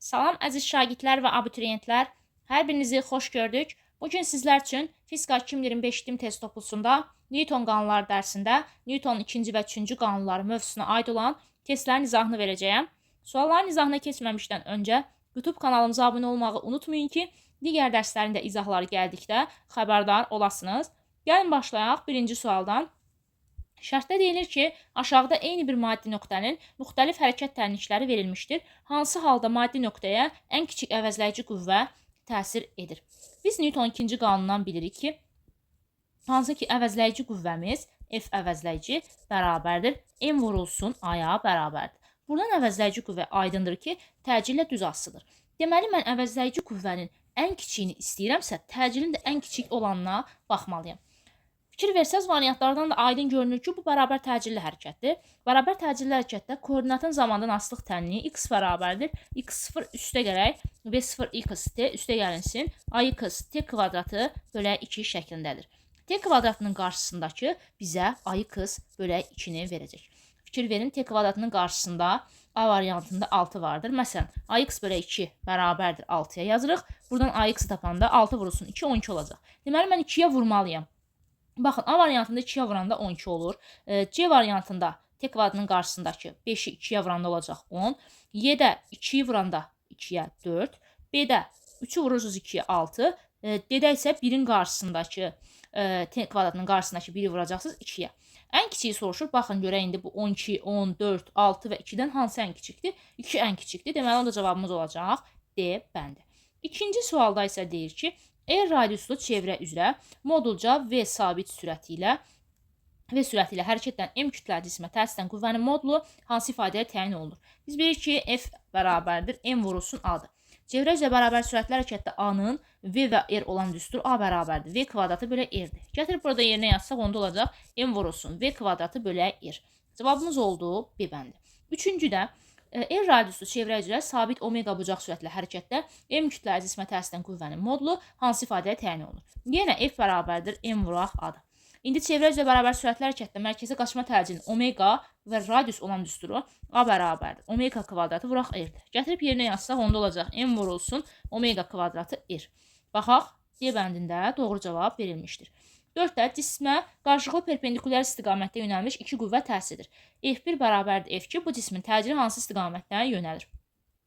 Salam əziz şagirdlər və abituriyentlər. Hər birinizi xoş gördük. Bugün sizlər üçün Fizika 2025 tim test toplusunda Newton qanunları dərsində Newtonun 2-ci və 3-cü qanunları mövzusuna aid olan testlərin izahını verəcəyəm. Sualların izahına keçməmişdən öncə YouTube kanalımıza abunə olmağı unutmayın ki, digər dərslərin də izahları gəldikdə xəbərdar olasınız. Gəlin başlayaq birinci sualdan. Şərtdə deyilir ki, aşağıda eyni bir maddi nöqtənin müxtəlif hərəkət tərnikləri verilmişdir. Hansı halda maddi nöqtəyə ən kiçik əvəzləyici qüvvə təsir edir? Biz Newtonun 2-ci qanunundan bilirik ki, hansı ki əvəzləyici qüvvəmiz F əvəzləyici bərabərdir. M vurulsun A-ya bərabərdir. Buradan əvəzləyici qüvvə aydındır ki, təcillə düz asılıdır. Deməli, mən əvəzləyici qüvvənin ən kiçiyini istəyirəmsə, təcilin də ən kiçik olanına baxmalıyam. Fikir versəz, variantlardan da aydın görünür ki, bu bərabər təcilli hərəkətdir. Bərabər təcilli hərəkətdə koordinatın zamandan asılıq tənliyi x bərabərdir. x0 üstə gələk v0 x t üstə gəlinsin. Ax t kvadratı bölə 2 şəklindədir. T kvadratının qarşısındakı bizə ax bölə 2-ni verəcək. Fikir verin, t kvadratının qarşısında A variantında 6 vardır. Məsələn, ax bölə 2 bərabərdir 6-ya yazırıq. Buradan ax tapanda 6 vurulsun 2, 12 olacaq. Deməli, mən 2-yə vurmalıyam. Baxın, A variantında 2-yə vuranda 12 olur. C variantında t kvadratının qarşısındakı 5-i 2-yə vuranda olacaq 10. Y-də 2-yi vuranda 2-yə 4. B-də 3-ü vururuz 2-yə 6. D-də isə 1-in qarşısındakı t kvadratının qarşısındakı 1-i vuracaqsınız 2-yə. Ən kiçiyi soruşur. Baxın, görək indi bu 12, 14, 6 və 2-dən hansı ən kiçikdir? 2 ən kiçikdir. Deməli, onda cavabımız olacaq D bəndi. İkinci sualda isə deyir ki, R radiuslu çevrə üzrə modulca V sabit sürəti ilə hərəkət edən M kütləli cismə təsir edən qüvvənin modulu hansı ifadəyə təyin olunur? Biz bilirik ki, F bərabərdir M vurulsun A-dır. Çevrə üzrə bərabər sürətli hərəkətdə A-nın V və R olan düstur A bərabərdir. V kvadratı bölə R-dir. Gətirib burada yerinə yazsaq, onda olacaq M vurulsun V kvadratı bölə R. Cavabımız oldu B bəndi. Üçüncüdə R radiuslu çevrə üzrə sabit omega bucaq sürətlə hərəkətdə M kütləli cismə təsir edən qüvvənin modulu hansı ifadəyə təyin olunur? Yenə F bərabərdir M vuraq A-dır. İndi çevrə üzrə bərabər sürətli hərəkətdə mərkəzə qaçma təcilinin omega və radius olan düsturu A bərabərdir. Omega kvadratı vuraq R-dir. Gətirib yerinə yazsaq, onda olacaq M vurulsun omega kvadratı R. Baxaq, D bəndində doğru cavab verilmişdir. 4-də cismə qarşılıqlı perpendikulyar istiqamətdə yönəlmiş iki qüvvə təsirdir. F1 bərabərdir F2, bu cismin təcili hansı istiqamətdən yönəlir?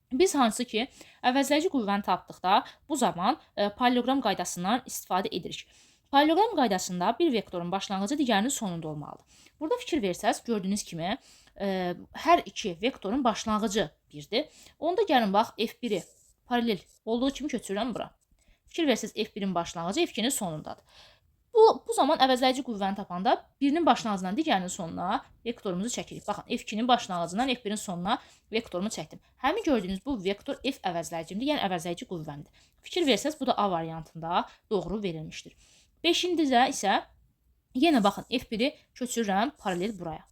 Biz hansı ki, əvəzləyici qüvvəni tapdıqda bu zaman paralleloqram qaydasından istifadə edirik. Paralleloqram qaydasında bir vektorun başlanğıcı digərinin sonunda olmalıdır. Burada fikir versəz, gördüyünüz kimi hər iki vektorun başlanğıcı 1-dir. Onda gəlin bax, F1-i paralel olduğu kimi köçürürəm bura. Fikir versəz, F1-in başlanğıcı F2-nin sonundadır. Bu zaman əvəzləyici qüvvəni tapanda birinin başlanğıcından digərinin sonuna vektorumuzu çəkirik. Baxın, F2-nin başlanğıcından F1-in sonuna vektorumu çəkdim. Həmin gördüyünüz bu vektor F əvəzləyicimdir, yəni əvəzləyici qüvvəmdir. Fikir versəz, bu da A variantında doğru verilmişdir. 5-də isə yenə baxın, F1-i köçürürəm paralel buraya.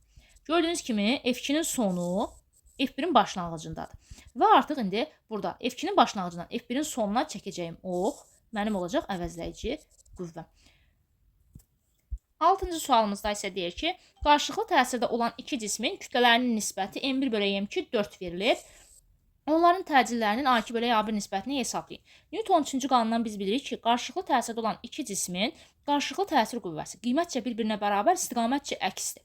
Gördüyünüz kimi F2-nin sonu F1-in başlanğıcındadır. Və artıq indi burada F2-nin başlanğıcından F1-in sonuna çəkəcəyim ox mənim olacaq əvəzləyici qüvvəm. 6-cı sualımızda isə deyir ki, qarşılıqlı təsirdə olan iki cismin kütlələrinin nisbəti M1 bölə M2 4 verilir. Onların təcillərinin A2 bölə A1 nisbətini hesablayın. Newtonun 3-cü qanunundan biz bilirik ki, qarşılıqlı təsirdə olan iki cismin qarşılıqlı təsir qüvvəsi qiymətcə bir-birinə bərabər, istiqamətcə əksdir.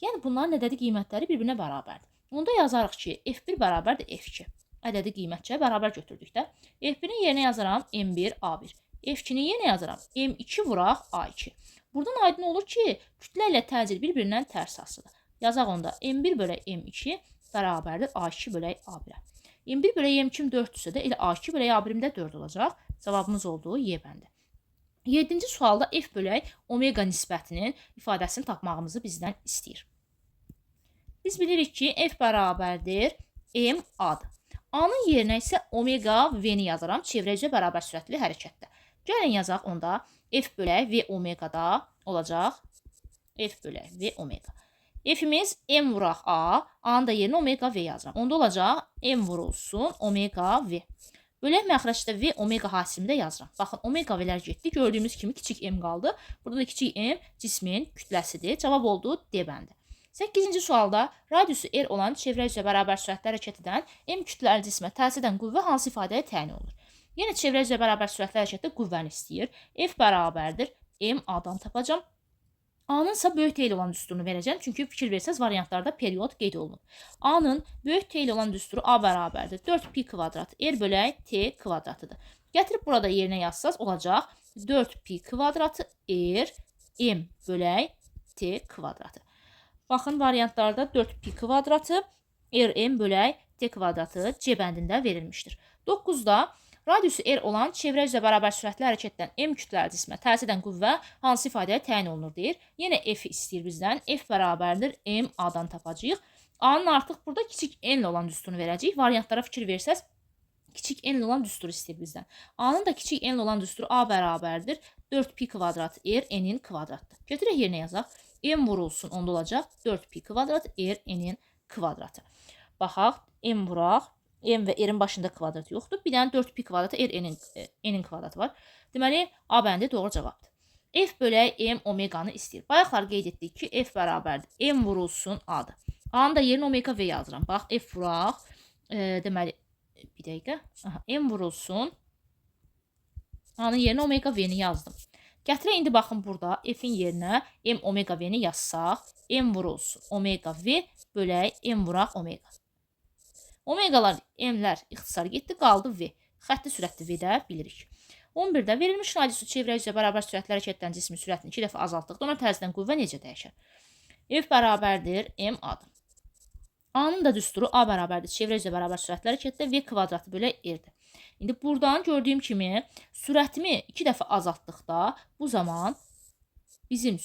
Yəni, bunların ədədi qiymətləri bir-birinə bərabərdir. Onda yazarıq ki, F1 bərabərdir F2. Ədədi qiymətcə bərabər götürdükdə F1-in yerinə yazaram M1 A1. F2-ni yenə yazaram M2 vuraq A2. Buradan aydın olur ki, kütlə ilə təcil bir-birindən tərs asılıdır. Yazaq onda M1 bölə M2 bərabərdir A2 bölə A1-ə. M1 bölə M2 4-dürsə də elə A2 bölə A1-im də 4 olacaq. Cavabımız olduğu Y bəndi. 7-ci sualda F bölə omega nisbətinin ifadəsini tapmağımızı bizdən istəyir. Biz bilirik ki, F bərabərdir M A-dır. A-nın yerinə isə omega V-ni yazaram çevrə üzrə bərabər sürətli hərəkətdə. Gəlin yazaq onda F bölə V omegada olacaq F bölə V omega. F-imiz M vuraq A, A-nın da yerinə omega V yazıram. Onda olacaq M vurulsun omega V. Bölək məxrəcdə V omega hasilində yazıram. Baxın, omega V-lər getdi. Gördüyümüz kimi kiçik M qaldı. Burada da kiçik M cismin kütləsidir. Cavab oldu D bəndi. 8-ci sualda radiusu r olan çevrə üzrə bərabər sürətlə hərəkət edən m kütləli cismə təsir edən qüvvə hansı ifadəyə təyin olunur? Yenə çevrə üzrə bərabər sürətlə hərəkətdə qüvvəni istəyir. F bərabərdir m a-dan tapacam. A-nın isə böyük T ilə olan düsturunu verəcəm. Çünki fikir versəz variantlarda period qeyd olunur. A-nın böyük T ilə olan düsturu A bərabərdir 4pi kvadrat r bölək T kvadratıdır. Gətirib burada yerinə yazsaz olacaq 4pi kvadratı r m bölək T kvadratı. Baxın, variantlarda 4pi kvadratı rm bölək T kvadratı C bəndində verilmişdir. 9-da radiusu r olan çevrə üzrə bərabər sürətlə hərəkət edən m kütləli cismə təsir edən qüvvə hansı ifadəyə təyin olunur deyir. Yenə f istəyir bizdən. F bərabərdir m a-dan tapacağıq. A-nın artıq burada kiçik n ilə olan düsturunu verəcəyik. Variantlara fikir versəz kiçik n ilə olan düsturu istəyir bizdən. A-nın da kiçik n ilə olan düsturu A bərabərdir 4pi kvadrat r n-in kvadratdır. Götürək yerinə yazaq. M vurulsun, onda olacaq 4pi kvadrat r n-in kvadratı. Baxaq, m vuraq. M və r-in başında kvadrat yoxdur. Bir dənə 4pi kvadratı r n-in kvadratı var. Deməli, A bəndi doğru cavabdır. F bölək m omeqanı istəyir. Bayaqlar qeyd etdik ki, F bərabərdir. M vurulsun A-dır. A-nın da yerinə omega V yazıram. Bax, F vuraq. Deməli, bir dəqiqə. M vurulsun. A-nın yerinə omega V-ni yazdım. Gətirək indi baxın burada F-in yerinə m omega V-ni yazsaq. M vurulsun omega V bölək m vuraq omega. Omegalar, m'lər ixtisar getdi, qaldı V. Xətti sürətli V də bilirik. 11-də verilmiş radiusu çevrə üzrə bərabər sürətlə hərəkət edən cismin sürətini 2 dəfə azaltdıqda ona təsir edən qüvvə necə dəyişər? F bərabərdir m a-dır. A-nın da düsturu A bərabərdir çevrə üzrə bərabər sürətlə hərəkətdə V kvadratı bölək r-dir. İndi buradan gördüyüm kimi sürətimi 2 dəfə azaltdıqda bu zaman bizim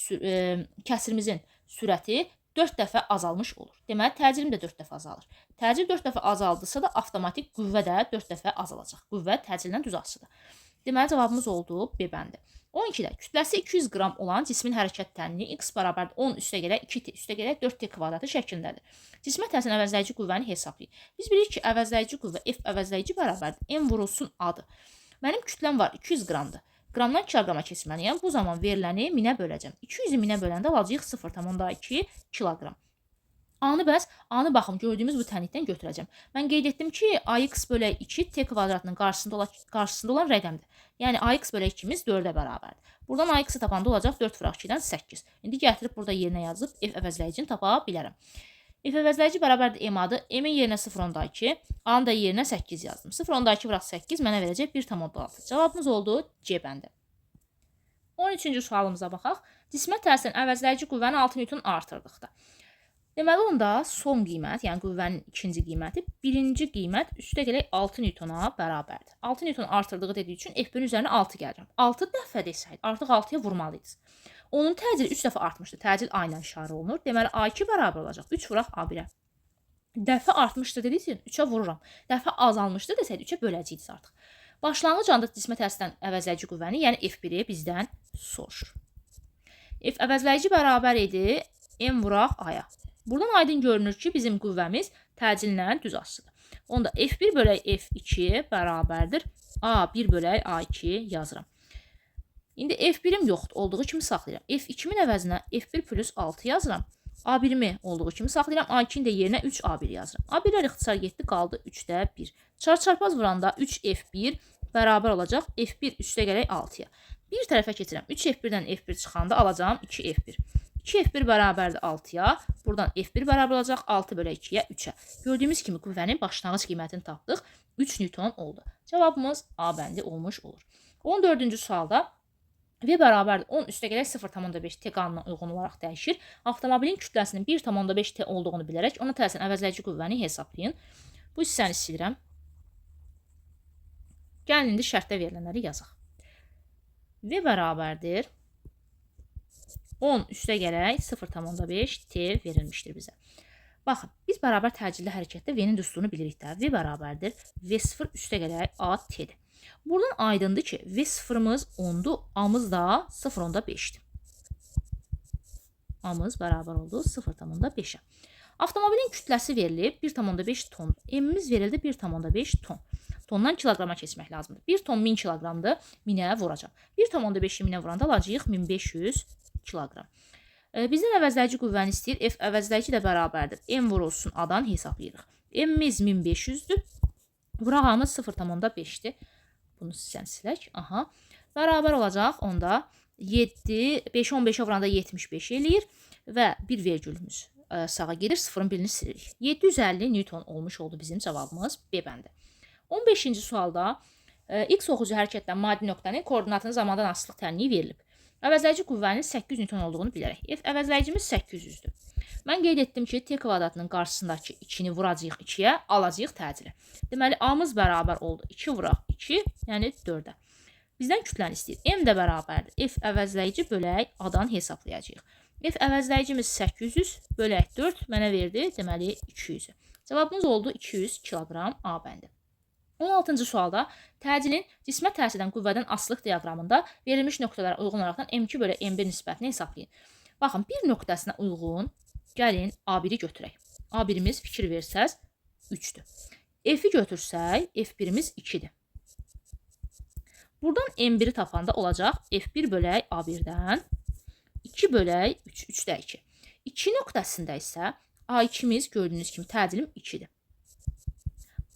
kəsirimizin sürəti 4 dəfə azalmış olur. Deməli, təcrim də 4 dəfə azalır. Təcrim 4 dəfə azaldısa da avtomatik qüvvə də 4 dəfə azalacaq. Qüvvə təcrimdən düz asılıdır. Deməli, cavabımız oldu B bəndi. 12-də kütləsi 200 qram olan cismin hərəkət tənliyi x bərabərdir 10 üstə gələ 2t üstə gələ 4t kvadratı şəklindədir. Cismə təsir əvəzləyici qüvvəni hesablayın. Biz bilirik ki, əvəzləyici qüvvə F əvəzləyici bərabərdir m vurulsun a-dır. Mənim kütləm var 200 qramdır. Qramdan kiloqrama keçirməliyəm. Bu zaman veriləni minə böləcəm. 200-ü minə böləndə alacağıq 0,2 kiloqram. A-nı A-nı baxım gördüyümüz bu tənlikdən götürəcəm. Mən qeyd etdim ki, AX bölək 2 T kvadratının qarşısında olan rəqəmdir. Yəni AX bölək 2-miz 4-ə bərabərdir. Buradan AX-ı tapanda olacaq 4 vuraq 2-dən 8. İndi gətirib burada yerinə yazıb F əvəzləyicini tapa bilərəm. F əvəzləyici bərabərdir M-adır. M-in yerinə 0,2, A-nın da yerinə 8 yazdım. 0,2 vuraq 8 mənə verəcək 1,6. Cavabımız oldu C bəndi. 13-cü sualımıza baxaq. Cismə təsirin əvəzləyici qüvvəni 6 Newton artırdıqda. Deməli, onda son qiymət, yəni qüvvənin ikinci qiyməti, birinci qiymət üstə gələk 6 Newtona bərabərdir. 6 Newton artırdığı dediyi üçün F1-in üzərinə 6 gələcəm. 6 dəfə desəydi, artıq 6-ya vurmalıydınız. Onun təcili 3 dəfə artmışdı. Təcil A ilə işarə olunur. Deməli, A2 bərabər olacaq. 3 vuraq A1-ə. Dəfə artmışdı dediyiniz, 3-ə vururam. Dəfə azalmışdı desəydi, 3-ə böləcəydiniz artıq. Başlanğıc anda cismə təsir edən əvəzləyici qüvvəni, yəni F1-i bizdən soruşur. F əvəzləyici bərabər idi M vuraq A-ya. Buradan aydın görünür ki, bizim qüvvəmiz təcillə düz asılıdır. Onda F1 bölək F2 bərabərdir A1 bölək A2 yazıram. İndi F1-im yoxdur, olduğu kimi saxlayıram. F2-min əvəzinə F1 plus 6 yazıram. A1-imi olduğu kimi saxlayıram. A2-nin də yerinə 3A1 yazıram. A1-lər ixtisar getdi, qaldı 3-də 1. Çarpaz vuranda 3F1 bərabər olacaq F1 üstə gələk 6-ya. Bir tərəfə keçirəm. 3F1-dən F1 çıxanda alacağım 2F1. 2F1 bərabərdir 6-ya. Buradan F1 bərabər olacaq 6 bölək 2-yə 3-ə. Gördüyümüz kimi qüvvənin başlanğıc qiymətini tapdıq. 3 Newton oldu. Cavabımız A bəndi olmuş olur. 14-cü sualda V bərabərdir 10 üstə gələk 0,5 T qanununa uyğun olaraq dəyişir. Avtomobilin kütləsinin 1,5 T olduğunu bilərək ona təsir əvəzləyici qüvvəni hesablayın. Bu hissəni silirəm. Gəlin indi şərtdə verilənləri yazaq. V bərabərdir 10 üstə gələk 0,5 T verilmişdir bizə. Baxın, biz bərabər təcilli hərəkətdə V-nin düsturunu bilirik də. V bərabərdir V0 üstə gələk A T-dir. Buradan aydındır ki, V0-ımız 10-dur, A-mız da 0,5-dir. A-mız bərabər oldu 0,5-ə. Avtomobilin kütləsi verilib 1,5 ton. M-imiz verildi 1,5 ton. Tondan kiloqrama keçmək lazımdır. 1 ton 1000 kiloqramdır, 1000-ə vuracaq. 1,5-i 1000-ə vuranda alacağıq 1500 kiloqram. Bizdən əvəzləyici qüvvəni istəyir. F əvəzləyici də bərabərdir. M vurulsun A-dan hesablayırıq. M-imiz 1500-dür. Vurağımız 0,5-dir. Bunu sizdən silək. Aha. Bərabər olacaq onda 7, 5, 15-ə vuranda 75 eləyir və bir vergülümüz sağa gedir, sıfırın birini silirik. 750 Newton olmuş oldu bizim cavabımız B bəndi. 15-ci sualda X oxucu hərəkətdən maddi nöqtənin koordinatının zamandan asılılıq tənliyi verilib. Əvəzləyici qüvvənin 800 Newton olduğunu bilərək. F əvəzləyicimiz 800-dür. Mən qeyd etdim ki, T kvadratının qarşısındakı 2-ni vuracağıq 2-yə, alacağıq təcili. Deməli, A-mız bərabər oldu. 2 vuraq 2, yəni 4-ə. Bizdən kütləni istəyir. M də bərabərdir. F əvəzləyici bölək A-dan hesablayacağıq. F əvəzləyicimiz 800 bölək 4 mənə verdi, deməli 200. Cavabımız oldu 200 kiloqram A bəndi. 16-cı sualda təcilin cismə təsir edən qüvvədən asılılıq diaqramında verilmiş nöqtələrə uyğun olaraq M2 bölü M1 nisbətini hesablayın. Baxın, bir nöqtəsinə uyğun gəlin A1-i götürək. A1-imiz fikir versəz 3-dür. F-i götürsək F1-imiz 2-dir. Buradan M1-i tapanda olacaq F1 bölək A1-dən 2 bölək 3, 3-də 2. 2 nöqtəsində isə A2-miz gördüyünüz kimi təcilim 2-dir.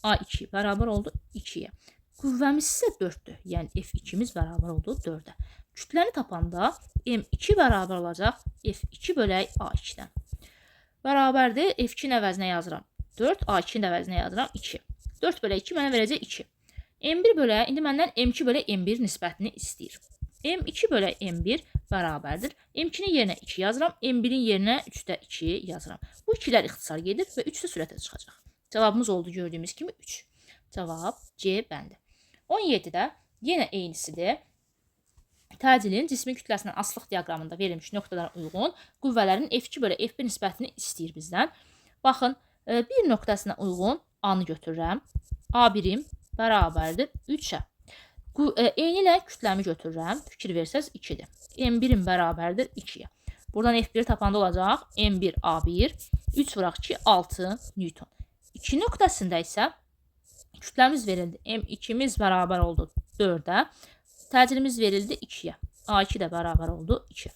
A2 bərabər oldu 2-yə. Qüvvəmiz isə 4-dür. Yəni F2-miz bərabər oldu 4-ə. Kütləni tapanda M2 bərabər olacaq F2 bölək A2-dən. Bərabərdir. F2-nin əvəzinə yazıram 4, A2-nin əvəzinə yazıram 2. 4 bölək 2 mənə verəcək 2. M1 bölək, indi məndən M2 bölək M1 nisbətini istəyir. M2 bölək M1 bərabərdir. M2-nin yerinə 2 yazıram, M1-in yerinə 3-də 2 yazıram. Bu ikilər ixtisar gedir və 3 də sürətə çıxacaq. Cavabımız oldu gördüyümüz kimi 3. Cavab C bəndi. 17-də yenə eynisidir. Təcilin cismin kütləsindən asılılıq diaqramında verilmiş nöqtələrə uyğun qüvvələrin F2 bölü F1 nisbətini istəyir bizdən. Baxın, bir nöqtəsinə uyğun A-nı götürürəm. A1-im bərabərdir 3-ə. Eyni ilə kütləmi götürürəm. Fikir versəz 2-dir. M1-im bərabərdir 2-yə. Buradan F1-i tapanda olacaq M1 A1, 3 vuraq 2, 6 Newton. 2 nöqtəsində isə kütləmiz verildi. M2-miz bərabər oldu 4-ə. Təcilimiz verildi 2-yə. A2 də bərabər oldu 2.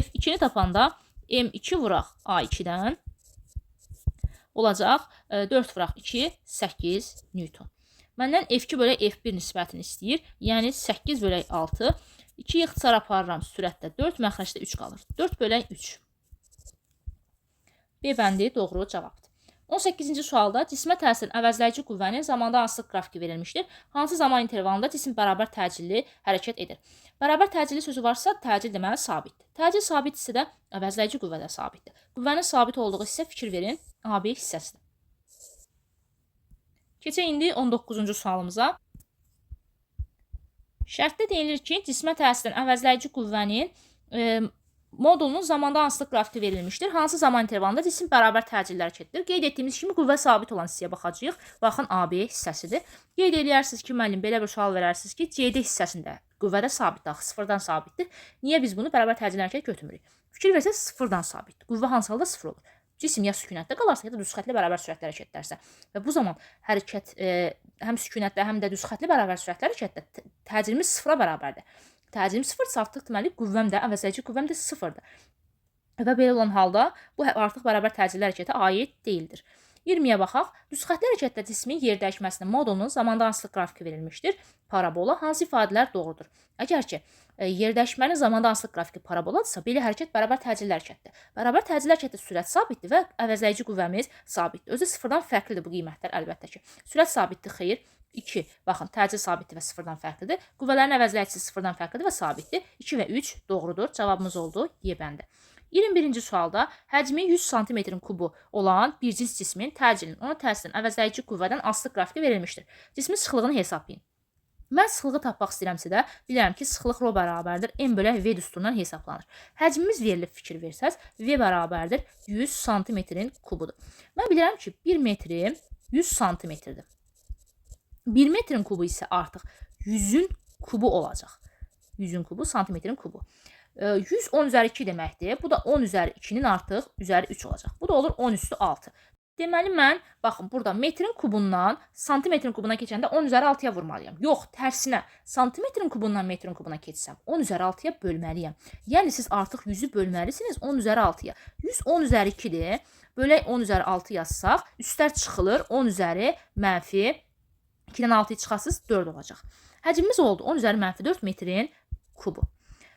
F2-ni tapanda M2 vuraq A2-dən olacaq 4 vuraq 2, 8 Newton. Məndən F2 bölək F1 nisbətini istəyir. Yəni 8 bölək 6. 2 ixtisar aparıram sürətdə 4, məxrəcdə 3 qalır. 4 bölək 3. B bəndi doğru cavabdır. 18-ci sualda cismə təsirin əvəzləyici qüvvənin zamanda asılılıq qrafiki verilmişdir. Hansı zaman intervalında cisim bərabər təcilli hərəkət edir? Bərabər təcilli sözü varsa, təcil deməli sabitdir. Təcil sabit isə də əvəzləyici qüvvə də sabitdir. Qüvvənin sabit olduğu hissə fikir verin, AB hissəsidir. Keçək indi 19-cu sualımıza. Şərtdə deyilir ki, cismə təsir edən əvəzləyici qüvvənin modulunun zamanda asılılıq qrafiki verilmişdir. Hansı zaman intervalında cisim bərabər təcilli hərəkət edir? Qeyd etdiyimiz kimi qüvvə sabit olan hissəyə baxacağıq. Baxın, AB hissəsidir. Qeyd edərsiniz ki, müəllim belə bir sual verərsiniz ki, CD hissəsində qüvvədə sabitdir, axı sıfırdan sabitdir. Niyə biz bunu bərabər təcilli hərəkət götürmürük? Fikir versəz sıfırdan sabitdir. Qüvvə hansı halda sıfır olur? Cisim ya sükunətdə qalarsa, ya da düz xətli bərabər sürətlə hərəkət edərsə. Və bu zaman hərəkət həm sükunətdə, həm də düz xətli bərabər sürətlə hərəkətdə təcilimiz sıfıra bərabərdir. Təcilm sıfırsa artıq deməli qüvvəm də, əvəzləyici qüvvəm də sıfırdır. Və belə olan halda bu artıq bərabər təcilli hərəkətə aid deyildir. 20-yə baxaq. Düz xətli hərəkətdə cismin yer dəyişməsinin modulunun zamanda asılılıq qrafiki verilmişdir. Parabola hansı ifadələr doğrudur? Əgər ki, yer dəyişmənin zamanda asılılıq qrafiki paraboladırsa, belə hərəkət bərabər təcilli hərəkətdir. Bərabər təcilli hərəkətdə sürət sabitdir və əvəzləyici qüvvəmiz sabitdir. Özü sıfırdan fərqlidir bu qiymətlər əlbəttə ki. Sürət sabitdir, xeyr. 2. Baxın, təcil sabitdir və sıfırdan fərqlidir. Qüvvələrin əvəzləyicisi sıfırdan fərqlidir və sabitdir. 2 və 3 doğrudur. Cavabımız oldu Y bəndi. 21-ci sualda həcmi 100 sm kubu olan bir cins cismin təcilin ona təsirin əvəzləyici qüvvədən asılılıq qrafiki verilmişdir. Cismin sıxlığını hesablayın. Mən sıxlığı tapmaq istəyirəmsə də bilirəm ki, sıxlıq rho bərabərdir M bölək V düsturundan hesablanır. Həcmimiz verilib fikir versəz, V bərabərdir 100 sm kubudur. Mən bilirəm ki, 1 metrim 100 sm-dir. 1 metrin kubu isə artıq 100-ün kubu olacaq. 100-ün kubu, santimetrin kubu. 100 10 üzəri 2 deməkdir. Bu da 10 üzəri 2-nin artıq üzəri 3 olacaq. Bu da olur 10 üstü 6. Deməli mən baxın burada metrin kubundan santimetrin kubuna keçəndə 10 üzəri 6-ya vurmalıyam. Yox, tərsinə. Santimetrin kubundan metrin kubuna keçsəm 10 üzəri 6-ya bölməliyəm. Yəni siz artıq 100-ü bölməlisiniz 10 üzəri 6-ya. 100 10 üzəri 2-dir. Bölək 10 üzəri 6 yazsaq, üstlər çıxılır. 10 üzəri mənfi 2-dən 6-yı çıxarsınız 4 olacaq. Həcmimiz oldu 10 üzəri mənfi 4 metrin kubu.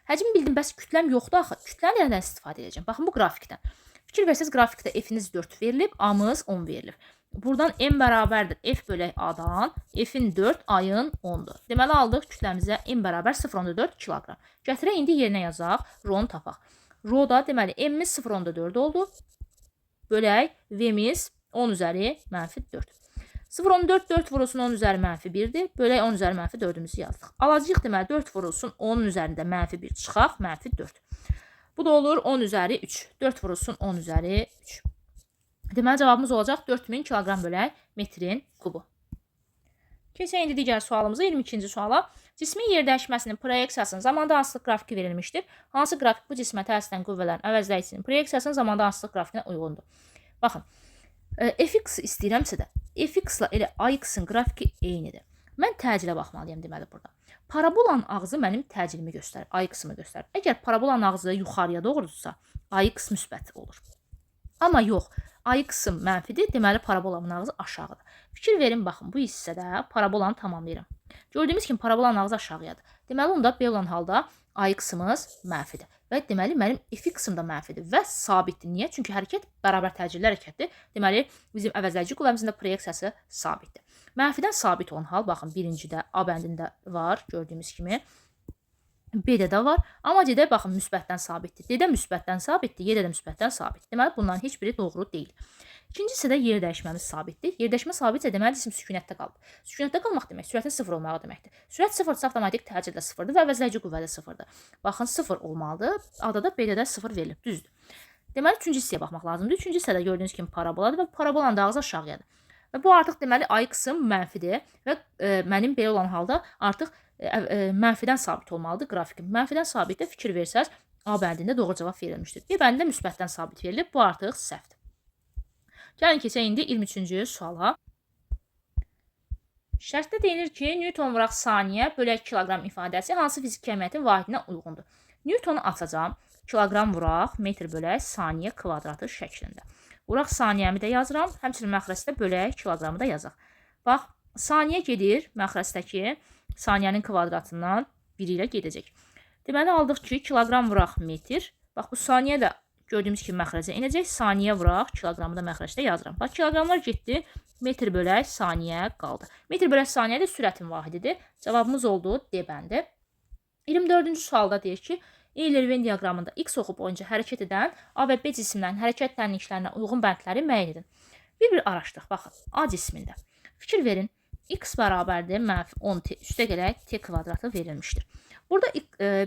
Həcmi bildim, bəs kütləm yoxdur axı. Kütləni nədən istifadə edəcəm? Baxın bu qrafikdən. Fikir versəz qrafikdə f-iniz 4 verilib, a-mız 10 verilib. Buradan m bərabərdir f bölək a-dan, f-in 4, a-yın 10-dur. Deməli aldıq kütləmizə m bərabər 0,4 kiloqram. Gətirək indi yerinə yazaq, r-onu tapaq. R-da deməli m-miz 0,4 oldu. Bölək v-miz 10 üzəri mənfi 4. 0,14 4 vurulsun 10 üzəri mənfi 1-dir. Bölək 10 üzəri mənfi 4-ümüzü yazdıq. Alacağıq deməli 4 vurulsun 10 üzərində mənfi 1 çıxaq, mənfi 4. Bu da olur 10 üzəri 3. 4 vurulsun 10 üzəri 3. Deməli cavabımız olacaq 4000 kiloqram bölək metrin kubu. Keçək indi digər sualımıza, 22-ci suala. Cismin yerdəyişməsinin proyeksiyasının zamanda hansılıq qrafiki verilmişdir. Hansı qrafik bu cismə təsir edən qüvvələrin əvəzləyicinin proyeksiyasının zamanda hansılıq grafikinə uyğundur? Baxın, fx istəyirəmsə də, fx ilə elə ax-ın qrafiki eynidir. Mən təcilə baxmalıyam deməli burada. Parabolanın ağzı mənim təcilimi göstərir, ax-ımı göstərir. Əgər parabolanın ağzı yuxarıya doğrudursa, ax müsbət olur. Amma yox, ax-ım mənfidir, deməli parabolanın ağzı aşağıdır. Fikir verin, baxın, bu hissədə parabolanı tamamlayıram. Gördüyümüz kimi parabolanın ağzı aşağıyadır. Deməli, onda B olan halda ax-ımız mənfidir. Və deməli, mənim fx-ım da mənfidir və sabitdir. Niyə? Çünki hərəkət bərabər təcilli hərəkətdir. Deməli, bizim əvəzləyici qüvvəmizin də proyeksiyası sabitdir. Mənfidən sabit olan hal, baxın, birincidə A bəndində var, gördüyümüz kimi. B-də də var. Amma C-də baxın, müsbətdən sabitdir. D-də müsbətdən sabitdir, Y-də də müsbətdən sabitdir. Deməli, bunların heç biri doğru deyil. İkinci hissədə yer dəyişməmiz sabitdir. Yer dəyişmə sabitsə deməli cisim sükunətdə qalıb. Sükunətdə qalmaq demək sürətin 0 olmağı deməkdir. Sürət 0-dırsa avtomatik təcil də 0-dır və əvəzləyici qüvvə də 0-dır. Baxın 0 olmalıdır. A-da da B-də də 0 verilib. Düzdür. Deməli, üçüncü hissəyə baxmaq lazımdır. Üçüncü hissədə gördüyünüz kimi paraboladır və parabolanın da ağzı aşağıyadır. Və bu artıq deməli ax-ım mənfidir və mənim belə olan halda artıq mənfidən sabit olmalıdır qrafikim. Mənfidən sabitdə fikir versəz A bəndində doğru cavab verilmişdir. B bəndində müsbətdən sabit verilib. Bu artıq səhvdir. Gəlin keçək indi 23-cü suala. Şərtdə deyilir ki, Newton vuraq saniyə bölək kiloqram ifadəsi hansı fiziki əhəmiyyətin vahidinə uyğundur? Newtonu açacağam. Kiloqram vuraq metr bölək saniyə kvadratı şəklində. Vuraq saniyəmi də yazıram. Həmçinin məxrəcdə bölək kiloqramı da yazaq. Bax, saniyə gedir məxrəcdəki saniyənin kvadratından 1 ilə gedəcək. Deməli, aldıq ki, kiloqram vuraq metr. Bax, bu saniyə də gördüyümüz kimi məxrəcə inəcək. Saniyə vuraq, kiloqramı da məxrəcdə yazıram. Bax, kiloqramlar getdi. Metr bölək saniyə qaldı. Metr bölək saniyə də sürətin vahididir. Cavabımız oldu D bəndi. 24-cü sualda deyir ki, Euler-Venn diaqramında x oxu boyunca hərəkət edən A və B cisimlərinin hərəkət dənliklərinə uyğun bəndləri müəyyən edin. Bir arashdırıq. Baxın, A cismində. Fikir verin, x bərabərdir mənfi 10t üstə gələk t kvadratı verilmişdir. Burada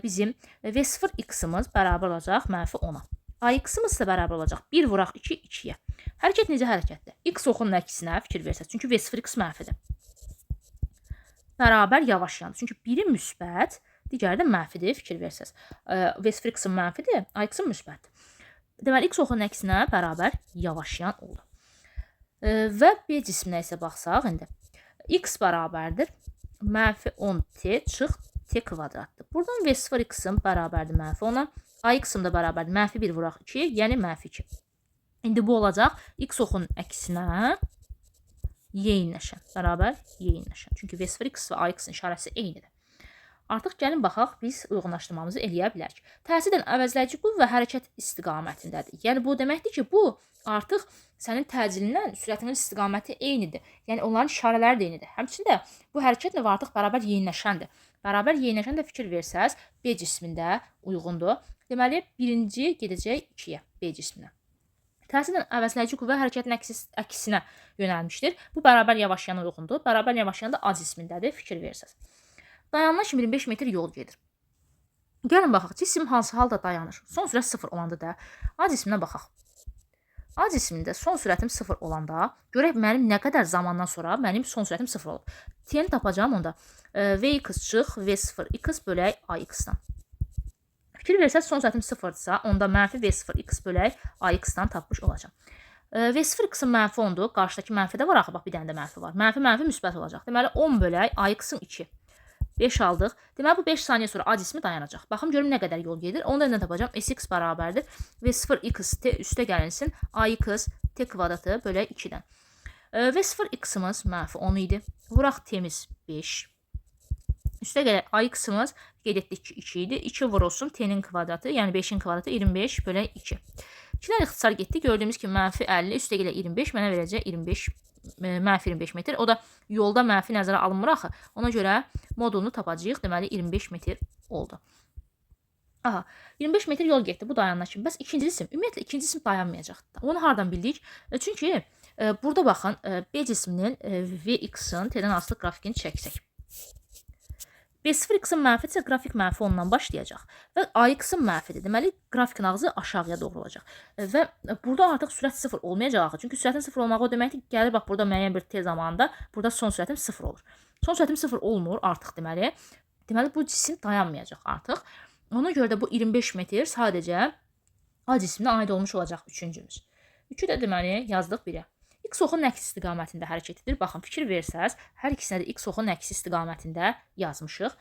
bizim V0 x-ımız bərabər olacaq mənfi 10-a. Ax-ımız da bərabər olacaq 1 vuraq 2, 2-yə. Hərəkət necə hərəkətdir? X oxunun əksinə fikir versəz. Çünki V0 x mənfidir. Bərabər yavaşlayandır. Çünki biri müsbət, digəri də mənfidir, fikir versəz. V0 x-ın mənfidir, Ax-ın müsbət. Deməli, x oxunun əksinə bərabər yavaşlayan oldu. Və B cisminə isə baxsaq, indi x bərabərdir mənfi 10t çıx t kvadratdır. Buradan V0 x-ın bərabərdir mənfi 10-a, Ax-ım da bərabərdir mənfi 1 vuraq 2, yəni mənfi 2. İndi bu olacaq x oxunun əksinə y-inləşən, bərabər y-inləşən. Çünki V0 x və Ax-ın işarəsi eynidir. Artıq gəlin baxaq, biz uyğunlaşdırmamızı eləyə bilərik. Təsir edən əvəzləyici qüvvə hərəkət istiqamətindədir. Yəni, bu deməkdir ki, bu artıq sənin təcilindən sürətinin istiqaməti eynidir. Yəni, onların işarələri də eynidir. Həmçində bu hərəkət növü artıq bərabər yeyinləşəndir. Bərabər yeyinləşən də fikir versəz, B cismində uyğundur. Deməli, birinci gedəcək 2-yə, B cisminə. Təsir edən əvəzləyici qüvvə hərəkətin əksinə yönəlmişdir. Bu bərabər yavaşlayana uyğundur. Bərabər yavaşlayan da A cismindədir, fikir versəz. Dayanma 25 metr yol gedir. Gəlin baxaq, cisim hansı halda dayanır? Son sürət 0 olanda da A cisminə baxaq. A cismində son sürətim 0 olanda, görək mənim nə qədər zamandan sonra mənim son sürətim 0 olub. T-ni tapacağım onda. Vx çıx V0x bölək Ax-dan. Fikir versəz, son sürətim 0-dırsa, onda mənfi V0x bölək Ax-dan tapmış olacağım. V0x-ın mənfi 10-dur. Qarşıdakı mənfi də var axı, bax bir dənə də mənfi var. Mənfi müsbət olacaq. Deməli 10 bölək AX-ın 2. 5 aldıq. Deməli bu 5 saniyə sonra A cismi dayanacaq. Baxım görüm nə qədər yol gedir. Onu da nədən tapacağam? SX bərabərdir. V0x t üstə gəlinsin. AX t kvadratı bölək 2-dən. V0x-ımız mənfi 10 idi. Vuraq t-miz 5. Üstə gələk AX-ımız qeyd etdik ki 2 idi. 2 vurulsun t-nin kvadratı, yəni 5-in kvadratı 25 bölək 2. 2-dən ixtisar getdi. Gördüyümüz kimi mənfi 50 üstə gələ 25 mənə verəcək 25 mənfi 25 metr. O da yolda mənfi nəzərə alınmır axı. Ona görə modulunu tapacağıq. Deməli 25 metr oldu. Aha, 25 metr yol getdi bu dayanana kimi. Bəs ikinci cisim, ümumiyyətlə ikinci cisim dayanmayacaq. Onu hardan bildik? Çünki burada baxın B cisminin Vx-ın t-dən asılı qrafikini çəksək. B0x-ın mənfidirsə qrafik mənfi 10-dan başlayacaq və AX-ın mənfidir. Deməli qrafikin ağzı aşağıya doğru olacaq. Və burada artıq sürət 0 olmayacaq axı. Çünki sürətin 0 olmağı o deməkdir ki, gəlir bax burada müəyyən bir t zamanında burada son sürətim 0 olur. Son sürətim 0 olmur artıq deməli. Deməli bu cisim dayanmayacaq artıq. Ona görə də bu 25 metr sadəcə A cisminə aid olmuş olacaq üçüncümüz. 3-ü də deməli yazdıq 1-ə. X oxunun əks istiqamətində hərəkət edir. Baxın, fikir versəz, hər ikisinə də X oxunun əks istiqamətində yazmışıq.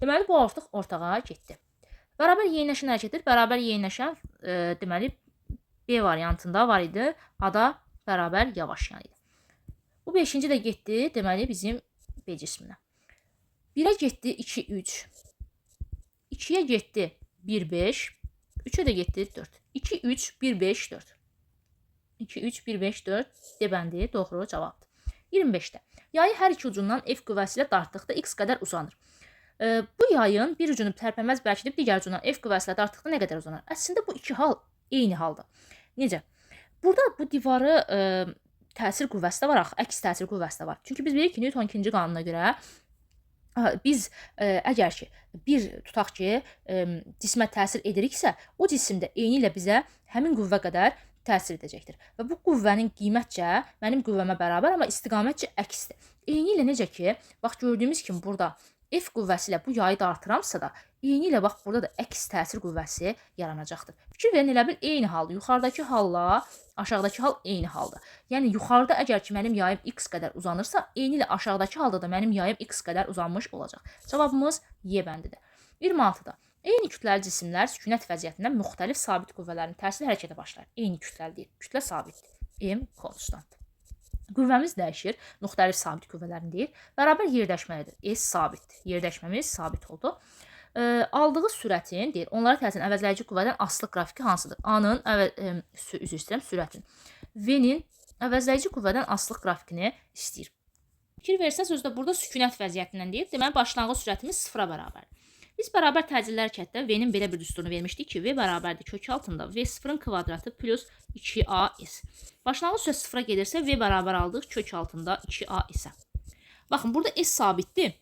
Deməli, bu artıq ortağa getdi. Bərabər yeyinləşən hərəkət edir. Bərabər yeyinləşən, deməli, B variantında var idi. A-da bərabər yavaşlayan idi. Bu 5-ci də getdi, deməli, bizim B cisminə. 1-ə getdi 2, 3. 2-yə getdi 1, 5. 3-ə də getdi 4. 2, 3, 1, 5, 4. 2, 3, 1, 5, 4 debəndi, doğru cavabdır. 25-də. Yayı hər iki ucundan F qüvvəsi ilə dartdıqda X qədər uzanır. Bu yayın bir ucunu tərpənməz bərkidib digər ucundan F qüvvəsi ilə dartdıqda nə qədər uzanar? Əslində bu iki hal eyni halda. Necə? Burada bu divarı təsir qüvvəsi də var axı, əks təsir qüvvəsi də var. Çünki biz bilirik ki, Newton ikinci qanuna görə biz əgər ki, bir tutaq ki, cismə təsir ediriksə, o cisimdə eyni ilə bizə həmin qüvvə qədər təsir edəcəkdir. Və bu qüvvənin qiymətcə mənim qüvvəmə bərabər, amma istiqamətcə əksdir. Eyni ilə necə ki, bax gördüyümüz kimi burada F qüvvəsi ilə bu yayı da artıramsa da, eyni ilə bax burada da əks təsir qüvvəsi yaranacaqdır. Fikir verin, elə bil eyni haldır. Yuxarıdakı halla aşağıdakı hal eyni haldır. Yəni yuxarıda əgər ki mənim yayım x qədər uzanırsa, eyni ilə aşağıdakı halda da mənim yayım x qədər uzanmış olacaq. Cavabımız Y bəndidir. 26-da. Eyni kütləli cisimlər sükunət vəziyyətindən müxtəlif sabit qüvvələrin təsiri hərəkətə başlar. Eyni kütləli deyil, kütlə sabitdir. M konstant. Qüvvəmiz dəyişir, müxtəlif sabit qüvvələrin deyil. Bərabər yerdəşməlidir. S sabitdir. Yerdəşməmiz sabit oldu. Aldığı sürətin deyir, onlara təsir əvəzləyici qüvvədən asılı qrafiki hansıdır? A-nın üzr istəyirəm, sürətin. V-nin əvəzləyici qüvvədən asılı qrafikini istəyir. Fikir versəz, sözdə burada sükunət vəziyyətindən deyir. Deməli, başlanğıc sürətimiz 0-a bərabərdir. Biz bərabər təcillər hərəkətdə V-nin belə bir düsturunu vermişdik ki, V bərabərdir kök altında V0-ın kvadratı plus 2AS. Başlanğıc sürət 0-a gedirsə, V bərabər aldıq kök altında 2A isə. Baxın, burada S sabitdir.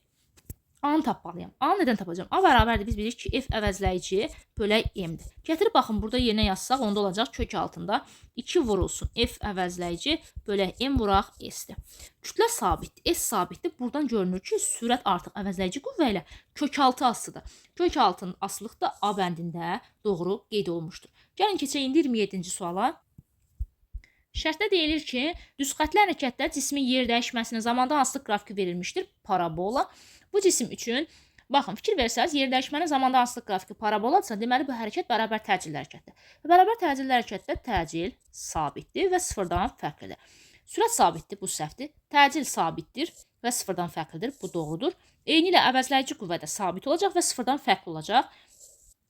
A-nı tapmalıyam. A-nı nədən tapacağım? A bərabərdir. Biz bilirik ki, F əvəzləyici bölək M-dir. Gətirib baxın, burada yerinə yazsaq, onda olacaq kök altında 2 vurulsun. F əvəzləyici bölək M vuraq S-dir. Kütlə sabitdir. S sabitdir. Buradan görünür ki, sürət artıq əvəzləyici qüvvə ilə kök altı asılıdır. Kök altının asılıq da A bəndində doğru qeyd olunmuşdur. Gəlin keçək indi 27-ci suala. Şərtdə deyilir ki, düzxətli hərəkətdə cismin yer dəyişməsinin zamanda hansılı qrafiki verilmişdir? Parabola. Bu cisim üçün, baxın, fikir versəz, yer dəyişmənin zamanda hansılı qrafiki paraboladırsa, deməli bu hərəkət bərabər təcilli hərəkətdir. Bərabər təcilli hərəkətdə təcil sabitdir və sıfırdan fərqlidir. Sürət sabitdir, bu səhvdir. Təcil sabitdir və sıfırdan fərqlidir, bu doğrudur. Eyni ilə əvəzləyici qüvvə də sabit olacaq və sıfırdan fərqli olacaq.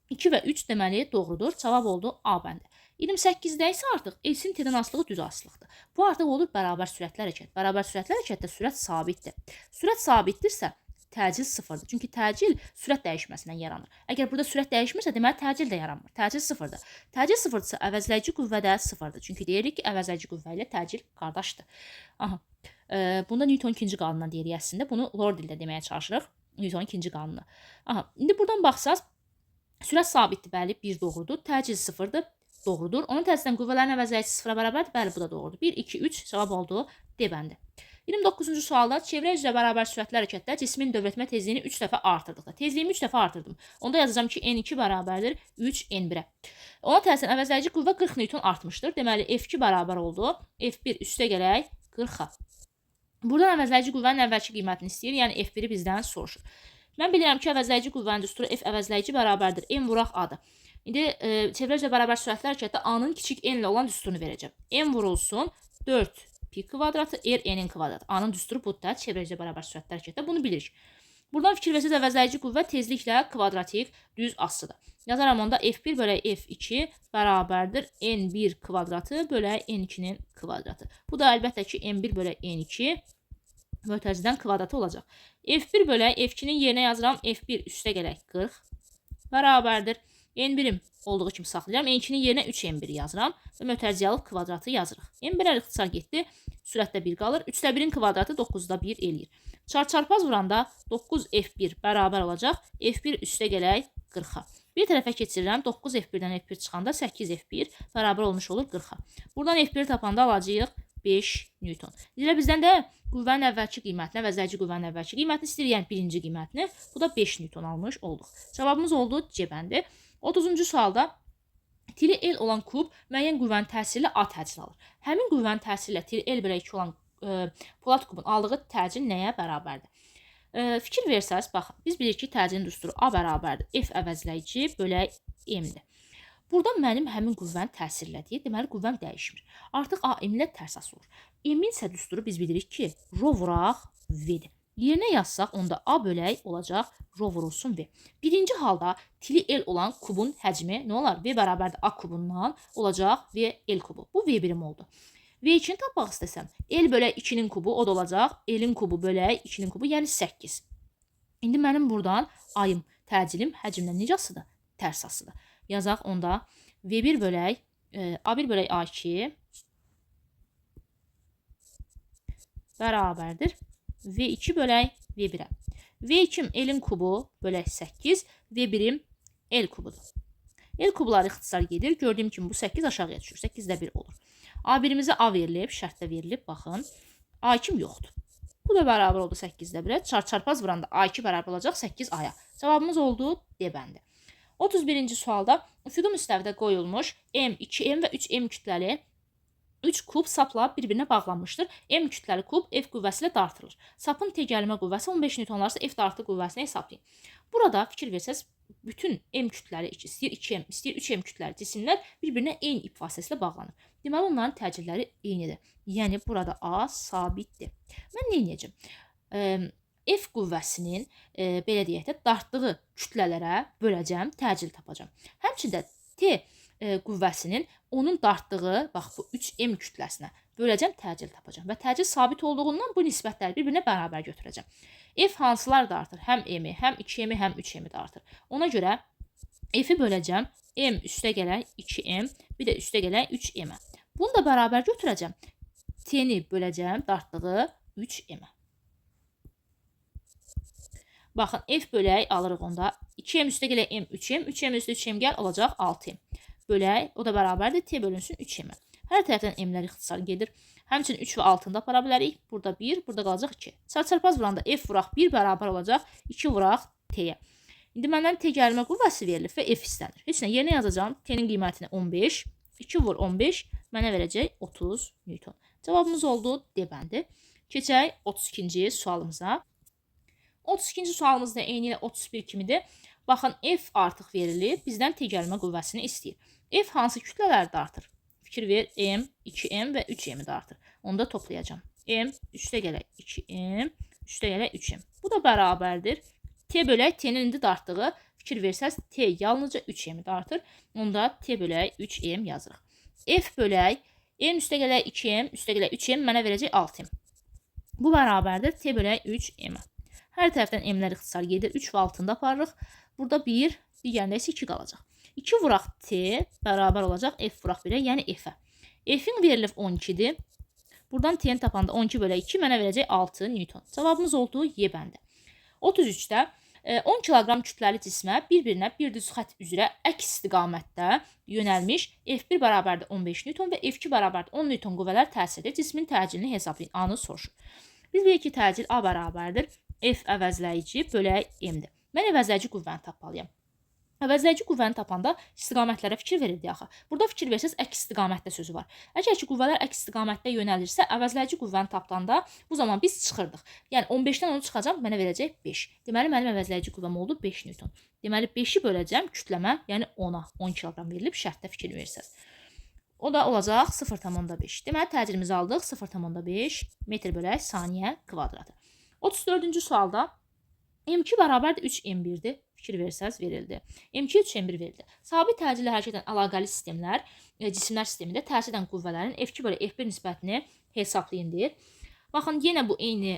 2 və 3 deməli doğrudur. Cavab oldu A bəndi. 28-də isə artıq S-in t-dən asılığı düz asılıqdır. Bu artıq olur bərabər sürətli hərəkət. Bərabər sürətli hərəkətdə sürət sabitdir. Sürət sabitdirsə təcil sıfırdır. Çünki təcil sürət dəyişməsindən yaranır. Əgər burada sürət dəyişmirsə, deməli təcil də yaranmır. Təcil sıfırdır. Təcil sıfırdırsa əvəzləyici qüvvə də sıfırdır. Çünki deyirik ki, əvəzləyici qüvvə ilə təcil qardaşdır. Aha. Bunda Newton ikinci qanunundan deyirik əslində. Bunu Lord dildə deməyə çalışırıq. Newton ikinci qanunu. Aha. İndi buradan baxsaz, sürət sabitdir, bəli, 1 doğrudur. Təcil sıfırdır, doğrudur. Onun təsirdən qüvvələrin əvəzləyici sıfıra bərabərdir, bəli, bu da doğrudur. 1, 2, 3 cavab oldu D bəndi. 29-cu sualda çevrə üzrə bərabər sürətli hərəkətdə cismin dövrətmə tezliyini 3 dəfə artırdıqda. Tezliyimi 3 dəfə artırdım. Onda yazacağım ki, N2 bərabərdir 3 N1-ə. Ona təsirən əvəzləyici qüvvə 40 Newton artmışdır. Deməli, F2 bərabər oldu. F1 üstə gələk 40-a. Buradan əvəzləyici qüvvənin əvvəlki qiymətini istəyir, yəni F1-i bizdən soruşur. Mən bilirəm ki, əvəzləyici qüvvənin düsturu F əvəzləyici bərabərdir N vuraq A-dır. İndi çevrə üzrə bərabər sürətli hərəkətdə A-nın kiçik N ilə olan düsturunu verəcəm. N vurulsun 4 pi kvadratı R N-in kvadratı. A-nın düsturu budur da, çevrə üzrə bərabər sürətli hərəkətdə bunu bilirik. Buradan fikir versəz əvəzləyici qüvvə tezliklə kvadratik düz asıdır. Yazaram onda F1 bölək F2 bərabərdir N1 kvadratı bölək N2-nin kvadratı. Bu da əlbəttə ki, N1 bölək N2 mötərizədən kvadratı olacaq. F1 bölək F2-nin yerinə yazıram. F1 üstə gələk 40 bərabərdir. N1-im olduğu kimi saxlayıram. N2-nin yerinə 3N1 yazıram və mötərizəli kvadratı yazırıq. N1 ixtisar getdi. Sürətdə 1 qalır. 3-də 1-in kvadratı 9-da 1 eləyir. Çarpaz vuranda 9F1 bərabər olacaq. F1 üstə gələk 40-a. Bir tərəfə keçirirəm. 9F1-dən F1 çıxanda 8F1 bərabər olmuş olur 40-a. Buradan F1 tapanda alacağıq 5 Newton. Deyirlər bizdən də qüvvənin əvvəlki qiymətini, əvəzləyici qüvvənin əvvəlki qiymətini istəyir, yəni birinci qiymətini. Bu da 5 Newton almış olduq. Cavabımız oldu C bəndi. 30-cu sualda tiri L olan kub müəyyən qüvvənin təsiri ilə A təcili alır. Həmin qüvvənin təsiri ilə tiri L bölək 2 olan polad kubun aldığı təcil nəyə bərabərdir? Fikir versəz, baxın, biz bilirik ki, təcilin düsturu A bərabərdir. F əvəzləyici bölək M-dir. Burada mənim həmin qüvvənin təsirlədiyi, deməli qüvvəm dəyişmir. Artıq A M ilə tərs asılır. M-in isə düsturu biz bilirik ki, rho vuraq V-dir. Yerinə yazsaq, onda A bölək olacaq rho vurulsun V. Birinci halda tili L olan kubun həcmi nə olar? V bərabərdir A kubundan olacaq V L kubu. Bu V birim oldu. V2-ni tapmaq istəsəm, L bölək 2-nin kubu o da olacaq. L-in kubu bölək 2-nin kubu, yəni 8. İndi mənim buradan ayım, təcilim həcmlə necə asıdır? Tərs asıdır. Yazaq onda V1 bölək A1 bölək A2 bərabərdir V2 bölək V1-ə. V2-im L-in kubu bölək 8, V1-im L kubudur. L kubları ixtisar gedir. Gördüyüm kimi bu 8 aşağıya düşür. 8-də 1 olur. A1-imizə A verilib, şərtdə verilib, baxın. A2-im yoxdur. Bu da bərabər oldu 8-də 1-ə. Çarpaz vuranda A2 bərabər olacaq 8A-ya. Cavabımız oldu D bəndi. 31-ci sualda üfüqi müstəvidə qoyulmuş M, 2M və 3M kütləli 3 kub sapla bir-birinə bağlanmışdır. M kütləli kub F qüvvəsi ilə dartılır. Sapın tegəlmə qüvvəsi 15 Newtonlarsa F dartı qüvvəsini hesablayın. Burada fikir versəz, bütün M kütləli, istəyir 2M, istəyir 3M kütləli cisimlər bir-birinə eyni ip vasitəsilə bağlanır. Deməli, onların təcilləri eynidir. Yəni, burada A sabitdir. Mən nə edəcəm? F qüvvəsinin, belə deyək də, dartdığı kütlələrə böləcəm, təcil tapacam. Həmçində T qüvvəsinin onun dartdığı, bax bu 3M kütləsinə böləcəm, təcil tapacam. Və təcil sabit olduğundan bu nisbətləri bir-birinə bərabər götürəcəm. F hansılar da artır? Həm M-i, həm 2M-i, həm 3M-i də artır. Ona görə F-i böləcəm, M üstə gələk 2M, bir də üstə gələk 3M-ə. Bunu da bərabər götürəcəm. T-ni böləcəm, dartdığı 3M-ə. Baxın, F bölək alırıq onda. 2M üstə gələk M, 3M, 3M üstə 3M gəl, olacaq 6M. Bölək, o da bərabərdir, T bölünsün 3M-ə. Hər tərəfdən M-lər ixtisar gedir. Həmçinin 3 və 6-da apara bilərik. Burada 1, burada qalacaq 2. Çarpaz vuranda F vuraq 1 bərabər olacaq 2 vuraq T-yə. İndi məndən tegəlmə qüvvəsi verilir və F istənir. Heç nə, yerinə yazacağım. T-nin qiymətini 15. 2 vur 15 mənə verəcək 30 Newton. Cavabımız oldu D bəndi. Keçək 32-ci sualımıza. 32-ci sualımız da eyni ilə 31 kimidir. Baxın, F artıq verilib, bizdən tegəlmə qüvvəsini istəyir. F hansı kütlələrdə artır? Fikir ver, M, 2M və 3M-i də artır. Onu da toplayacağım. M üstə gələk 2M, üstə gələk 3M. Bu da bərabərdir. T bölək T-nin indi dartdığı, fikir versəz, T yalnızca 3M-i də artır. Onda T bölək 3M yazırıq. F bölək M üstə gələk 2M, üstə gələk 3M mənə verəcək 6M. Bu bərabərdir T bölək 3M-ə. Hər tərəfdən M-lər ixtisar gedir. 3 və 6-da aparırıq. Burada 1, digərində isə 2 qalacaq. 2 vuraq T bərabər olacaq F vuraq 1-ə, yəni F-ə. F-in verilib 12-dir. Buradan T-ni tapanda 12 bölək 2 mənə verəcək 6 Newton. Cavabımız oldu Y bəndi. 33-də 10 kiloqram kütləli cismə bir-birinə bir düz xətt üzrə əks istiqamətdə yönəlmiş F1 bərabərdir 15 Newton və F2 bərabərdir 10 Newton qüvvələr təsir edir. Cismin təcilini hesablayın. A-nı soruşur. Biz bilirik ki təcil A bərabərdir F əvəzləyici bölək M-dir. Mən əvəzləyici qüvvəni tapmalıyam. Əvəzləyici qüvvəni tapanda istiqamətlərə fikir verildi axı. Burada fikir versəz əks istiqamətdə sözü var. Əgər ki qüvvələr əks istiqamətdə yönəlirsə, əvəzləyici qüvvəni tapdanda bu zaman biz çıxırdıq. Yəni 15-dən onu çıxacaq, mənə verəcək 5. Deməli mənim əvəzləyici qüvvəm oldu 5 Newton. Deməli 5-i böləcəm kütləmə, yəni 10-a, 10 kiloqram verilib şərtdə fikir versəz. O da olacaq 0,5. Deməli təcilimizi aldıq 0,5 metr bölək saniyə kvadratı. 34-cü sualda M2 bərabərdir 3M1-dir. Fikir versəz verildi. M2 3M1 verildi. Sabit təcillə hərəkət edən əlaqəli sistemlər, cisimlər sistemində təsir edən qüvvələrin F2 bölü F1 nisbətini hesablayın deyir. Baxın, yenə bu eyni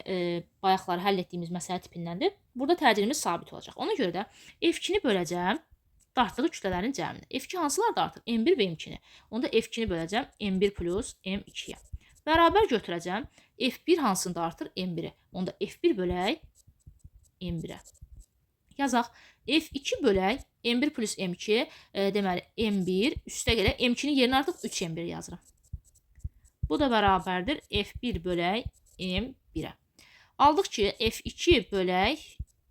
bayaqları həll etdiyimiz məsələ tipindəndir. Burada təcilimiz sabit olacaq. Ona görə də F2-ni böləcəm dartdığı kütlələrin cəmini. F2 hansılar dartır? M1 və M2-ni. Onda F2-ni böləcəm M1 plus M2-yə. Bərabər götürəcəm. F1 hansını dartır? M1-i. Onda F1 bölək M1-ə. Yazaq. F2 bölək M1 plus M2, deməli M1 üstə gələk M2-nin yerinə artıq 3M1 yazırım. Bu da bərabərdir F1 bölək M1-ə. Aldıq ki, F2 bölək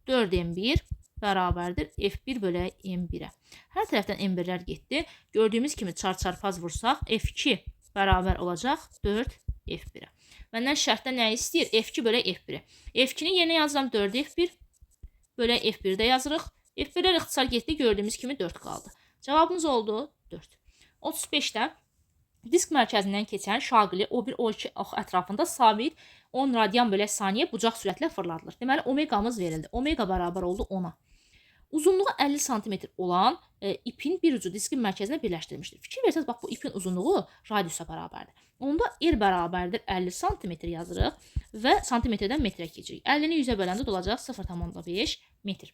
4M1 bərabərdir F1 bölək M1-ə. Hər tərəfdən M1-lər getdi. Gördüyümüz kimi çarpaz vursaq F2 bərabər olacaq 4F1-ə. Məndən şərtdə nə istəyir? F2 bölək F1-ə. F2-nin yerinə yazıram 4F1 bölək F1-də yazırıq. F1-lər ixtisar getdi, gördüyümüz kimi 4 qaldı. Cavabımız oldu 4. 35-də disk mərkəzindən keçən şaqili O1, O2 ox ətrafında sabit 10 radyan bölək saniyə bucaq sürətlə fırladılır. Deməli, omeqamız verildi. Omega bərabər oldu 10-a. Uzunluğu 50 cm olan ipin bir ucu diskin mərkəzinə birləşdirilmişdir. Fikir versəz, bax bu ipin uzunluğu radiusa bərabərdir. Onda R bərabərdir 50 cm yazırıq və santimetrdən metrə keçirik. 50-ni 100-ə böləndə olacaq 0,5 metr.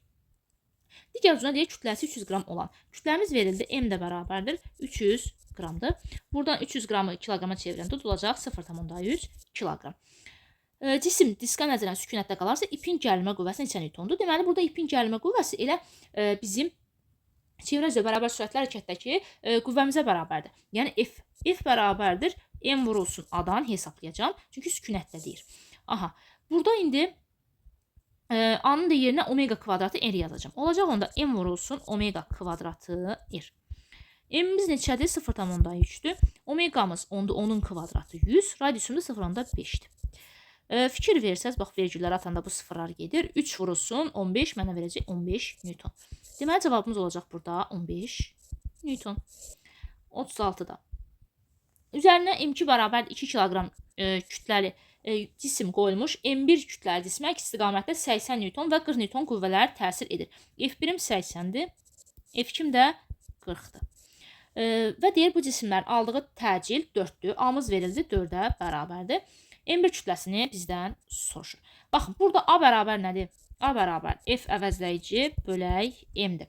Digər ucuna deyək kütləsi 300 qram olan. Kütləmiz verildi. M də bərabərdir 300 qramdır. Buradan 300 qramı kiloqrama çevirəndə olacaq 0,3 kiloqram. Cisim diska nəzərən sükunətdə qalarsa ipin gərilmə qüvvəsi neçə newtondur? Deməli, burada ipin gərilmə qüvvəsi elə bizim çevrə üzrə bərabər sürətli hərəkətdəki qüvvəmizə bərabərdir. Yəni F bərabərdir M vurulsun A-dan hesablayacağım. Çünki sükunətdə deyir. Aha, burada indi A-nın da yerinə omega kvadratı R yazacağım. Olacaq onda M vurulsun omega kvadratı R. M-imiz neçədir? 0,3-dür. Omegamız 10'un kvadratı 100. Radiusumuz 0,5'dir. Fikir versəz, bax vergülləri atanda bu sıfırlar gedir. 3 vurulsun 15 mənə verəcək 15 Newton. Deməli cavabımız olacaq burada 15 Newton. 36-da. Üzərinə M2 bərabər 2 kiloqram kütləli cisim qoyulmuş. M1 kütləli cismə əks istiqamətdə 80 Newton və 40 Newton qüvvələr təsir edir. F1'im 80'dir. F2'm də 40'dır. Və deyir bu cisimlərin aldığı təcil 4'dür. A-mız verildi 4'ə bərabərdir. M1 kütləsini bizdən soruşur. Baxın, burada A bərabər nədir? A bərabər F əvəzləyici bölək M-dir.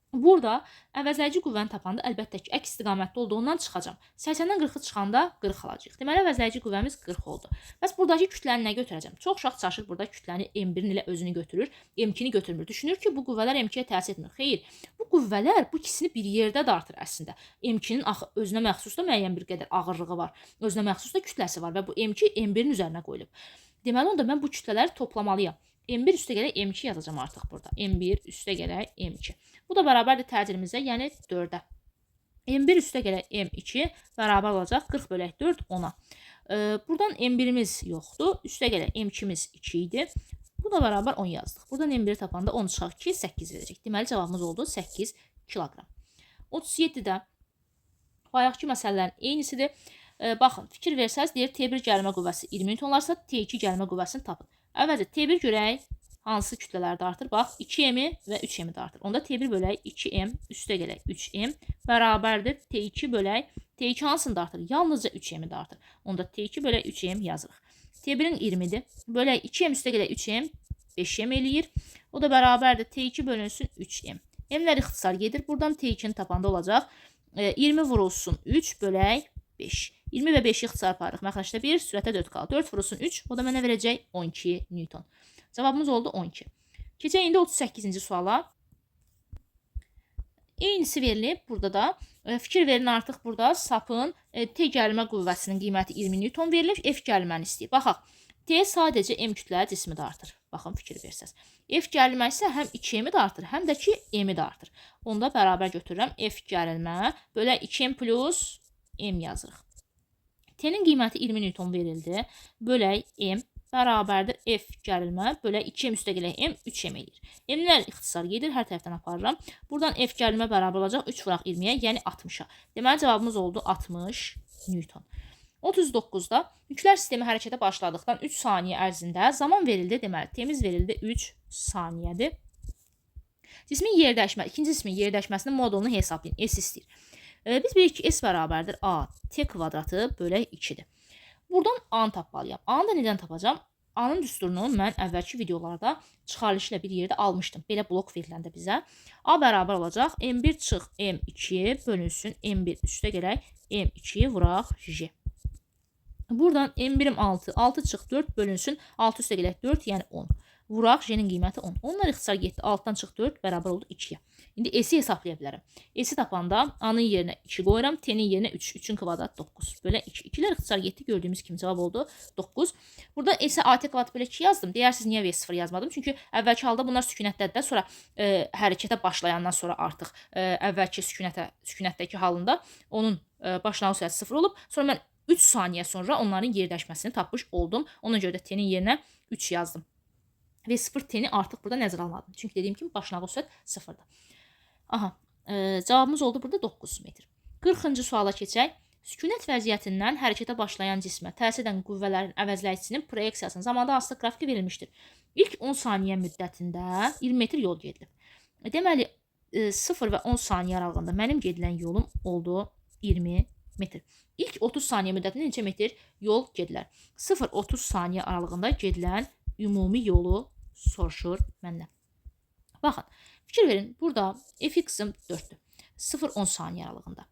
Burada əvəzləyici qüvvəni tapanda əlbəttə ki, əks istiqamətdə olduğundan çıxacam. 80-dən 40-ı çıxanda 40 alacaq. Deməli, əvəzləyici qüvvəmiz 40 oldu. Bəs buradakı kütləni nə götürəcəm? Çox uşaq çaşır burada kütləni M1-in ilə özünü götürür, M2-ni götürmür. Düşünür ki, bu qüvvələr M2-yə təsir etmir. Xeyr, bu qüvvələr bu ikisini bir yerdə dartır əslində. M2-nin özünə məxsus da müəyyən bir qədər ağırlığı var. Özünə məxsus da kütləsi var və bu M2 M1-in üzərinə qoyulub. Deməli, onda mən bu kütlələri toplamalıyam. M1 üstə gələk M2 yazacağım artıq burada. M1 üstə gələk M2. Bu da bərabərdir təcilmizə, yəni 4'ə. M1 üstə gələk M2 bərabər olacaq 40 bölək 4 10'a. Buradan M1'imiz yoxdur. Üstə gələk M2'miz 2 idi. Bu da bərabər 10 yazdıq. Buradan M1'i tapanda 10 çıxaq 2, 8 verəcək. Deməli, cavabımız oldu 8 kiloqram. 37-də bayaqki məsələlərin eynisidir. Baxın, fikir versəz, deyir T1 gərilmə qüvvəsi 20 Newtonlarsa T2 gərilmə qüvvəsini tapın. Əvvəlcə T1 görək hansı kütlələr dartır? Bax, 2M və 3M dartır. Onda T1 bölək 2M üstə gələk 3M bərabərdir T2 bölək T2 hansını dartır? Yalnızca 3M dartır. Onda T2 bölək 3M yazırıq. T1'in 20'dir. Bölək 2M üstə gələk 3M 5M eləyir. O da bərabərdir T2 bölünsün 3M. M-lər ixtisar gedir. Buradan T2'ni tapanda olacaq 20 vurulsun 3 bölək 5. 20 və 5'i ixtisar parıq. Məxrəcdə 1, sürətə 4 qalır. 4 vurulsun 3, o da mənə verəcək 12 Newton. Cavabımız oldu 12. Keçək indi 38-ci suala. Eynisi verilib burada da. Fikir verin artıq burada sapın T gərilmə qüvvəsinin qiyməti 20 Newton verilib. F gərilməni istəyir. Baxaq. T sadəcə M kütləli cismi də artır. Baxın, fikir versəz. F gərilmə isə həm 2M-i də artır, həm də ki M-i də artır. Onda bərabər götürürəm. F gərilmə bölə 2M plus M yazırıq. T-nin qiyməti 20 Newton verildi. Bölək M bərabərdir F gərilmə bölə 2M üstə gələk M 3M edir. M-lər ixtisar gedir, hər tərəfdən aparıram. Buradan F gərilmə bərabər olacaq 3 vuraq 20-yə, yəni 60-a. Deməli cavabımız oldu 60 Newton. 39-da yüklər sistemi hərəkətə başladıqdan 3 saniyə ərzində zaman verildi. Deməli, T-miz verildi 3 saniyədir. Cismin yer dəyişmə, ikinci cismin yer dəyişməsinin modulunu hesablayın. S istəyir. Biz bilirik ki, S bərabərdir A T kvadratı bölək 2-dir. Buradan A-nı tapmalıyam. A-nı da nədən tapacam? A-nın düsturunu mən əvvəlki videolarda çıxarılışla bir yerdə almışdım. Belə blok veriləndə bizə. A bərabər olacaq. M1 çıx M2 bölünsün. M1 üstə gələk M2 vuraq J. Buradan M1'im 6. 6 çıx 4 bölünsün. 6 üstə gələk 4, yəni 10. Vuraq J'nin qiyməti 10. Onlar ixtisar getdi. 6-dan çıx 4 bərabər oldu 2-yə. İndi S-i hesablaya bilərəm. S-i tapanda A-nın yerinə 2 qoyuram. T-nin yerinə 3. 3-ün kvadratı 9. Bölə 2. 2-lər ixtisar getdi. Gördüyümüz kimi cavab oldu 9. Burada S-i AT kvadrat bölə 2 yazdım. Deyərsiniz, niyə V0 yazmadım? Çünki əvvəlki halda bunlar sükunətdədir. Sonra hərəkətə başlayandan sonra artıq əvvəlki sükunətdəki halında onun başlanğıc sürəti 0 olub. Sonra mən 3 saniyə sonra onların yer dəyişməsini tapmış oldum. Ona görə də T-nin yerinə 3 yazdım. Və 0 T-ni artıq burada nəzərə almadım. Çünki dediyim kimi başlanğıc sürət 0-dır. Aha, cavabımız oldu burada 9 metr. 40-cı suala keçək. Sükunət vəziyyətindən hərəkətə başlayan cismə təsir edən qüvvələrin əvəzləyicisinin proyeksiyasının zamanda asılı qrafiki verilmişdir. İlk 10 saniyə müddətində 20 metr yol gedilib. Deməli, 0 və 10 saniyə aralığında mənim gedilən yolum oldu 20 metr. İlk 30 saniyə müddətində neçə metr yol gedilər? 0-30 saniyə aralığında gedilən ümumi yolu soruşur məndən. Baxın, fikir verin, burada fx-im 4-dür. 0-10 saniyə aralığında.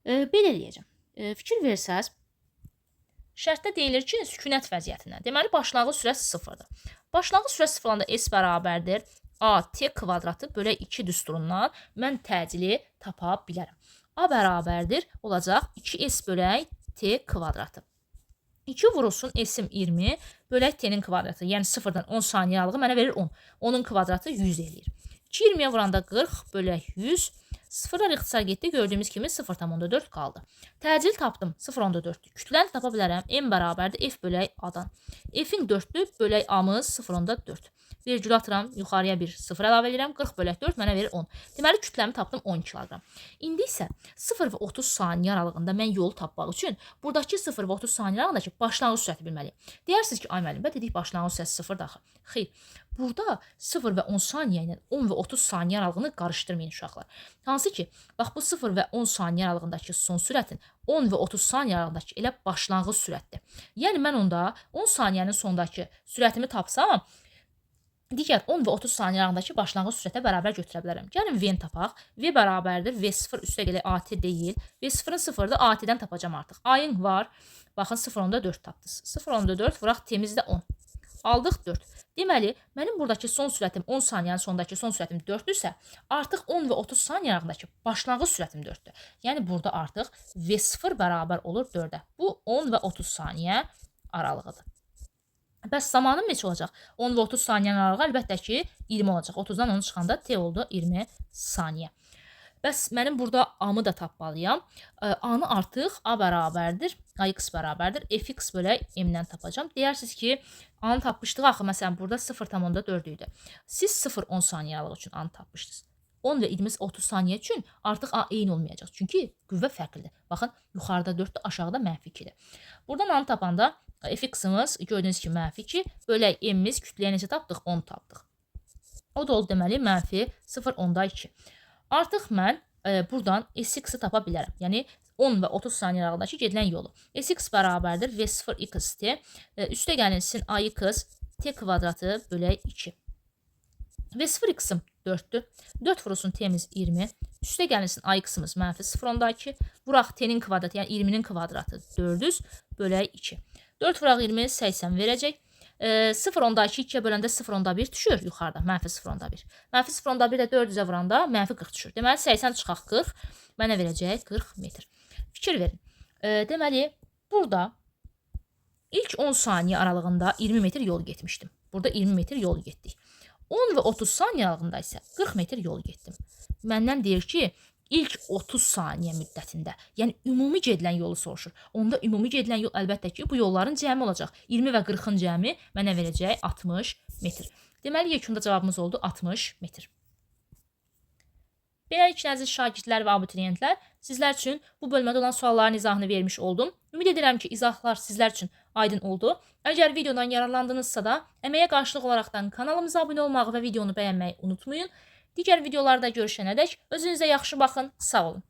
Belə eləyəcəm. Fikir versəz, şərtdə deyilir ki, sükunət vəziyyətindən. Deməli, başlanğıc sürət 0-dır. Başlanğıc sürət 0 olanda S bərabərdir A T kvadratı bölə 2 düsturundan mən təcili tapa bilərəm. A bərabərdir olacaq 2S bölək T kvadratı. 2 vurulsun S-im 20 bölək T-nin kvadratı. Yəni 0-dan 10 saniyə aralığı mənə verir 10. Onun kvadratı 100 eləyir. 2 20-yə vuranda 40 bölək 100. 0-lar ixtisar getdi. Gördüyümüz kimi 0,4 qaldı. Təcil tapdım. 0,4. Kütləni tapa bilərəm. M bərabərdir F bölək A-dan. F-in 4-lü bölək A-mız 0,4. Vergül atıram, yuxarıya bir 0 əlavə edirəm. 40 bölək 4 mənə verir 10. Deməli, kütləmi tapdım 10 kiloqram. İndi isə 0 və 30 saniyə aralığında mən yolu tapmaq üçün buradakı 0 və 30 saniyə aralığındakı başlanğıc sürəti bilməliyim. Deyirsiniz ki, ay müəllim, dedik başlanğıc sürəti 0 daxil. Xeyr. Burada 0 və 10 saniyə ilə 10 və 30 saniyə aralığını qarışdırmayın uşaqlar. Hansı ki, bax bu 0 və 10 saniyə aralığındakı son sürətin 10 və 30 saniyə aralığındakı elə başlanğıc sürətdir. Yəni mən onda 10 saniyənin sondakı sürətimi tapsam, digər 10 və 30 saniyə aralığındakı başlanğıc sürətə bərabər götürə bilərəm. Gəlin V-ni tapaq. V bərabərdir. V0 üstə gələk AT deyil. V0-ın 0-dır. AT-dən tapacam artıq. A-ın var. Baxın 0,4 tapdınız. 0,4 vuraq T-miz də 10. Aldıq 4. Deməli, mənim buradakı son sürətim 10 saniyənin sondakı son sürətim 4-dürsə, artıq 10 və 30 saniyə aralığındakı başlanğıc sürətim 4-dür. Yəni burada artıq V0 bərabər olur 4-ə. Bu 10 və 30 saniyə aralığıdır. Bəs zamanım neçə olacaq? 10 və 30 saniyənin aralığı əlbəttə ki 20 olacaq. 30-dan 10 çıxanda T oldu 20 saniyə. Bəs mənim burada A-mı da tapmalıyam. A-nı artıq A bərabərdir, AX bərabərdir. Fx bölək M-dən tapacam. Deyirsiniz ki, A-nı tapmışdıq. Axı, məsələn, burada 0,4 idi. Siz 0-10 saniyə aralığı üçün A-nı tapmışdınız. 10 və 20-30 saniyə üçün artıq A eyni olmayacaq. Çünki qüvvə fərqlidir. Baxın, yuxarıda 4-dür, aşağıda -2-dir. Buradan A-nı tapanda Fx-imiz gördüyünüz kimi -2 bölək M-miz kütləyə necə tapdıq? 10 tapdıq. O da oldu deməli -0,2. Artıq mən buradan Sx-i tapa bilərəm. Yəni 10 və 30 saniyə aralığındakı gedilən yolu. Sx bərabərdir V0x-t. Üstə gəlinsin AX T kvadratı bölək 2. V0x-im 4-dür. 4 vurulsun T-miz 20. Üstə gəlinsin AX-ımız -0,2. Vuraq T-nin kvadratı, yəni 20-nin kvadratı 400 bölək 2. 4 vuraq 20, 80 verəcək. 0,2 2-yə böləndə 0,1 düşür yuxarıda, -0,1. -0,1 də 400-ə vuranda -40 düşür. Deməli, 80 çıxaq 40, mənə verəcək 40 metr. Fikir verin. Deməli, burada İlk 10 saniyə aralığında 20 metr yol getmişdim. Burada 20 metr yol getdik. 10 və 30 saniyə aralığında isə 40 metr yol getdim. Məndən deyir ki, ilk 30 saniyə müddətində, yəni ümumi gedilən yolu soruşur. Onda ümumi gedilən yol əlbəttə ki, bu yolların cəmi olacaq. 20 və 40-ın cəmi mənə verəcək 60 metr. Deməli, yekunda cavabımız oldu 60 metr. Beləliklə, əziz şagirdlər və abituriyentlər, sizlər üçün bu bölmədə olan sualların izahını vermiş oldum. Ümid edirəm ki, izahlar sizlər üçün aydın oldu. Əgər videodan yararlandınızsa da, əməyə qarşılıq olaraqdan kanalımıza abunə olmağı və videonu bəyənməyi unutmayın. Digər videolarda görüşənədək özünüzə yaxşı baxın, sağ olun.